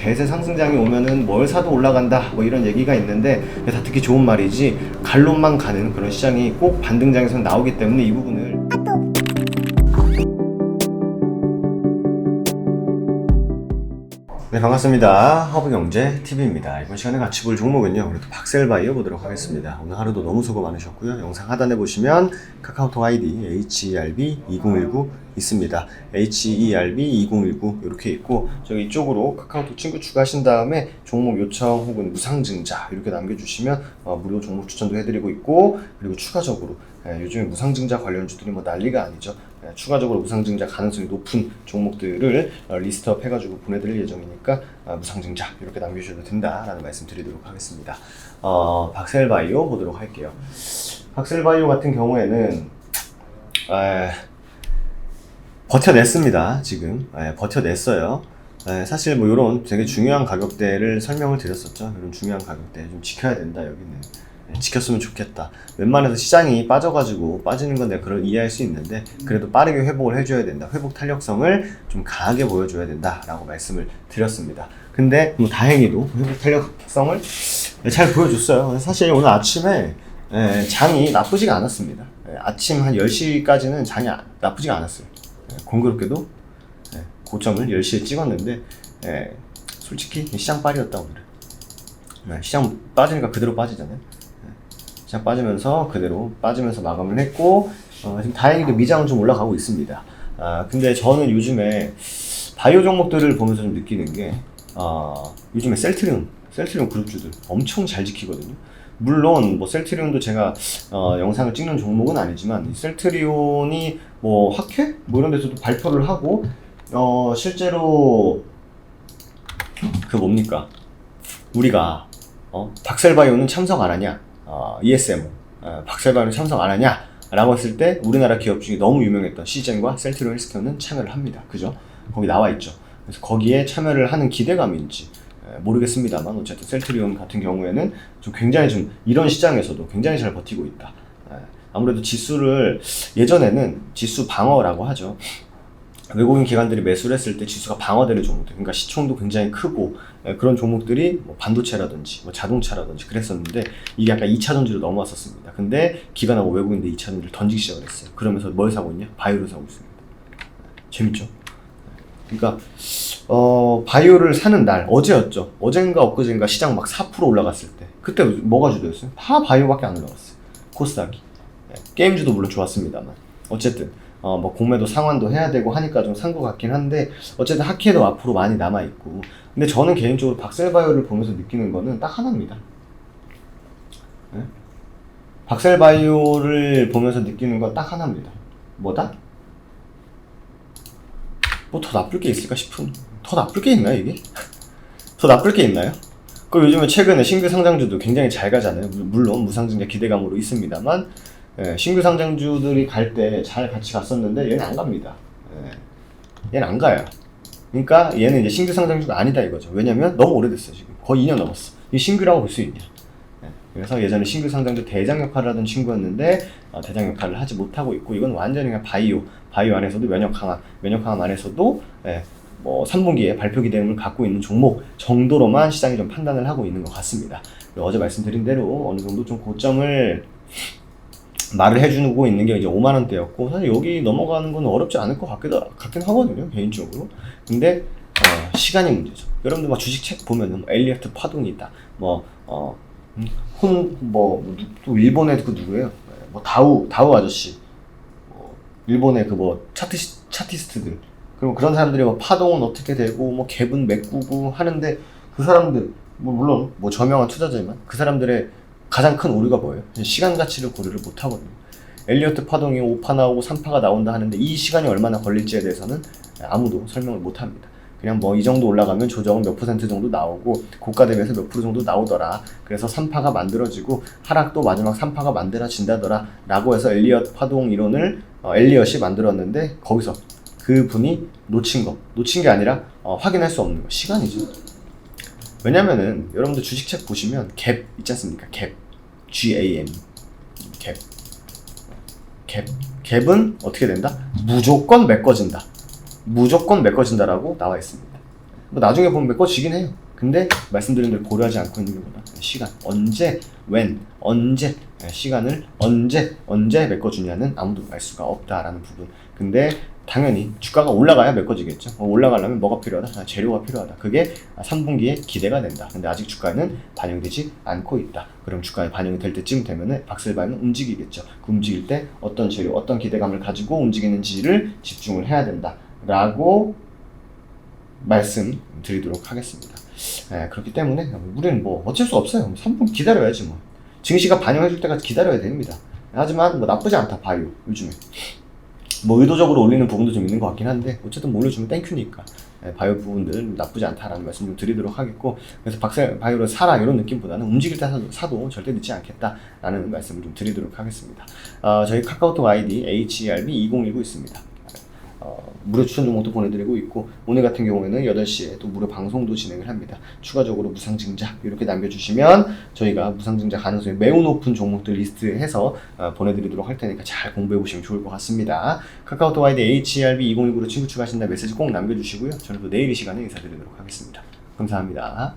대세 상승장이 오면은 뭘 사도 올라간다 뭐 이런 얘기가 있는데 다 듣기 좋은 말이지 갈론만 가는 그런 시장이 꼭 반등장에서 나오기 때문에 이 부분을 네, 반갑습니다. 허브경제TV입니다. 이번 시간에 같이 볼 종목은요, 그래도 박셀바이오 보도록 하겠습니다. 오늘 하루도 너무 수고 많으셨고요. 영상 하단에 보시면 카카오톡 아이디 HERB2019 있습니다. HERB2019 이렇게 있고, 저기 이쪽으로 카카오톡 친구 추가하신 다음에 종목 요청 혹은 무상증자 이렇게 남겨주시면 무료 종목 추천도 해드리고 있고, 그리고 추가적으로 요즘에 무상증자 관련주들이 뭐 난리가 아니죠. 추가적으로 무상증자 가능성이 높은 종목들을 리스트업 해가지고 보내드릴 예정이니까 무상증자 이렇게 남겨주셔도 된다라는 말씀 드리도록 하겠습니다. 박셀바이오 보도록 할게요. 박셀바이오 같은 경우에는 버텨냈습니다. 지금 버텨냈어요. 사실 뭐 이런 되게 중요한 가격대를 설명을 드렸었죠. 이런 중요한 가격대 좀 지켜야 된다. 여기는 지켰으면 좋겠다. 웬만해서 시장이 빠져가지고 빠지는 건 내가 그걸 이해할 수 있는데 그래도 빠르게 회복을 해줘야 된다. 회복 탄력성을 좀 강하게 보여줘야 된다라고 말씀을 드렸습니다. 근데 뭐 다행히도 회복 탄력성을 잘 보여줬어요. 사실 오늘 아침에 장이 나쁘지가 않았습니다. 아침 한 10시까지는 장이 나쁘지가 않았어요. 공교롭게도 고점을 10시에 찍었는데 솔직히 시장 빨이었다 오늘은. 시장 빠지니까 그대로 빠지잖아요. 시장 빠지면서 그대로 빠지면서 마감을 했고 지금 다행히도 미장은 좀 올라가고 있습니다. 근데 저는 요즘에 바이오 종목들을 보면서 좀 느끼는 게 요즘에 셀트리온 그룹주들 엄청 잘 지키거든요. 물론 뭐 셀트리온도 제가 영상을 찍는 종목은 아니지만 셀트리온이 뭐 학회 뭐 이런 데서도 발표를 하고 실제로 그 뭡니까 우리가 박셀바이오는 참석 안 하냐, ESMO 박셀바이오는 참석 안 하냐 라고 했을 때 우리나라 기업 중에 너무 유명했던 시젠과 셀트리온 헬스케어는 참여를 합니다. 그죠? 거기 나와 있죠. 그래서 거기에 참여를 하는 기대감인지 모르겠습니다만 어쨌든 셀트리온 같은 경우에는 좀 굉장히 좀 이런 시장에서도 굉장히 잘 버티고 있다. 아무래도 지수를 예전에는 지수 방어라고 하죠. 외국인 기관들이 매수를 했을 때 지수가 방어되는 종목들, 그러니까 시총도 굉장히 크고 그런 종목들이 뭐 반도체라든지 뭐 자동차라든지 그랬었는데 이게 약간 2차 전지로 넘어왔었습니다. 근데 기관하고 외국인들이 2차 전지를 던지기 시작을 했어요. 그러면서 뭘 사고 있냐? 바이오를 사고 있습니다. 재밌죠? 그러니까 바이오를 사는 날 어제였죠. 어젠가 엊그젠가 시장 막 4% 올라갔을 때 그때 뭐가 주도였어요? 다 바이오밖에 안 올라갔어요. 코스닥이. 게임주도 물론 좋았습니다만 어쨌든 뭐 공매도 상환도 해야 되고 하니까 좀 산 것 같긴 한데 어쨌든 하키에도 앞으로 많이 남아있고 근데 저는 개인적으로 박셀바이오를 보면서 느끼는 거는 딱 하나입니다. 박셀바이오를 보면서 느끼는 건 딱 하나입니다. 뭐다? 뭐 더 나쁠 게 있을까 싶은 더 나쁠 게 있나요 이게? 더 나쁠 게 있나요? 그 요즘에 최근에 신규 상장주도 굉장히 잘 가잖아요. 물론 무상증자 기대감으로 있습니다만 신규 상장주들이 갈 때 잘 같이 갔었는데 얘는 안 갑니다. 얘는 안 가요. 그러니까 얘는 이제 신규 상장주가 아니다 이거죠. 왜냐면 너무 오래됐어요. 지금 거의 2년 넘었어. 이 신규라고 볼 수 있냐. 그래서 예전에 신규 상장주 대장 역할을 하던 친구였는데 대장 역할을 하지 못하고 있고 이건 완전히 그냥 바이오 안에서도 면역 강화 안에서도 뭐 3분기에 발표 기대감을 갖고 있는 종목 정도로만 시장이 좀 판단을 하고 있는 것 같습니다. 어제 말씀드린 대로 어느 정도 좀 고점을 말을 해주고 있는 게 이제 5만원대였고 사실 여기 넘어가는 건 어렵지 않을 것 같긴 하거든요 개인적으로. 근데 시간이 문제죠. 여러분들 막 주식책 보면은 엘리어트 파동이 있다 또 일본의 그 누구예요? 뭐 다우 아저씨 일본의 그 뭐 차티스트들 그리고 그런 사람들이 뭐 파동은 어떻게 되고 뭐 갭은 메꾸고 하는데 그 사람들 뭐 물론 뭐 저명한 투자자지만 그 사람들의 가장 큰 오류가 뭐예요? 시간 가치를 고려를 못 하거든요. 엘리어트 파동이 5파 나오고 3파가 나온다 하는데 이 시간이 얼마나 걸릴지에 대해서는 아무도 설명을 못 합니다. 그냥 뭐 이 정도 올라가면 조정은 몇 % 정도 나오고 고가 대비해서 몇 % 정도 나오더라. 그래서 3파가 만들어지고 하락도 마지막 3파가 만들어진다더라 라고 해서 엘리엇 파동 이론을 엘리엇이 만들었는데 거기서 그 분이 놓친 게 아니라 확인할 수 없는 거 시간이죠. 왜냐면은 여러분들 주식책 보시면 갭 있지 않습니까? 갭 GAM 갭은 어떻게 된다? 무조건 메꿔진다라고 나와 있습니다. 뭐 나중에 보면 메꿔지긴 해요. 근데 말씀드린 대로 고려하지 않고 있는 게 뭐다? 시간, 언제, when, 언제, 시간을 언제 메꿔주냐는 아무도 알 수가 없다라는 부분. 근데 당연히 주가가 올라가야 메꿔지겠죠. 올라가려면 뭐가 필요하다? 재료가 필요하다. 그게 3분기에 기대가 된다. 근데 아직 주가에는 반영되지 않고 있다. 그럼 주가에 반영이 될 때쯤 되면은 박스바이는 움직이겠죠. 그 움직일 때 어떤 재료, 어떤 기대감을 가지고 움직이는지를 집중을 해야 된다. 라고 말씀드리도록 하겠습니다. 그렇기 때문에 우리는 뭐 어쩔 수 없어요. 3분 기다려야지 뭐. 증시가 반영해줄 때까지 기다려야 됩니다. 하지만 뭐 나쁘지 않다. 바이오 요즘에 뭐 의도적으로 올리는 부분도 좀 있는 것 같긴 한데 어쨌든 뭐 올려주면 땡큐니까 바이오 부분들 나쁘지 않다라는 말씀 좀 드리도록 하겠고, 그래서 바이오를 사라 이런 느낌보다는 움직일 때 사도 절대 늦지 않겠다라는 말씀을 좀 드리도록 하겠습니다. 저희 카카오톡 아이디 HERB2019 있습니다. 무료 추천 종목도 보내드리고 있고, 오늘 같은 경우에는 8시에 또 무료 방송도 진행을 합니다. 추가적으로 무상증자 이렇게 남겨주시면 저희가 무상증자 가능성이 매우 높은 종목들 리스트해서 보내드리도록 할 테니까 잘 공부해보시면 좋을 것 같습니다. 카카오톡 아이디 HERB2019로 친구 추가하신다 메시지 꼭 남겨주시고요. 저는 또 내일 이 시간에 인사드리도록 하겠습니다. 감사합니다.